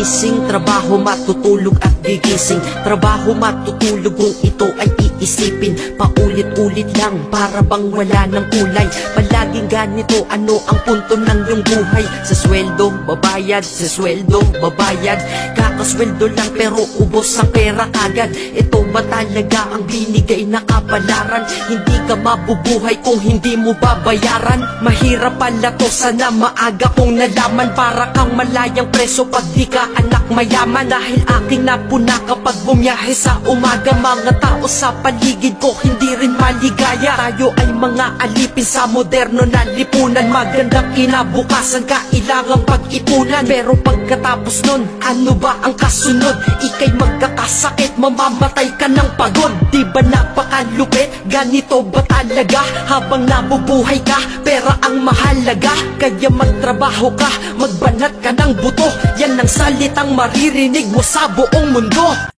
gigising, trabaho, matutulog at gigising. Trabaho, matutulog kung ito ay iisipin. Paulit-ulit lang, para bang wala ng kulay. Palaging ganito, ano ang punto ng iyong buhay? Sa sweldo, babayad, sa sweldo, babayad. Kakasweldo lang pero ubos ang pera kagad. Ito ba talaga ang binigay na kapalaran? Hindi ka mabubuhay kung hindi mo babayaran. Mahirap pala to, sana maaga kong nalaman. Para kang malayang preso pag di ka anak mayaman. Dahil aking napuna kapag bumiyahe sa umaga. Mga tao sa paligid ko hindi rin maligaya. Tayo ay mga alipin sa moderno na lipunan. Magandang kinabukasan, kailangang pag-ipunan. Pero pagkatapos nun, ano ba ang kasunod? Ika'y magkakasakit, mamamatay ka ng pagod. Di ba napakalupit? Ganito ba talaga? Habang nabubuhay ka, pera ang mahalaga. Kaya magtrabaho ka, magbanat ka ng buto. Yan ang salitang maririnig mo sa buong mundo.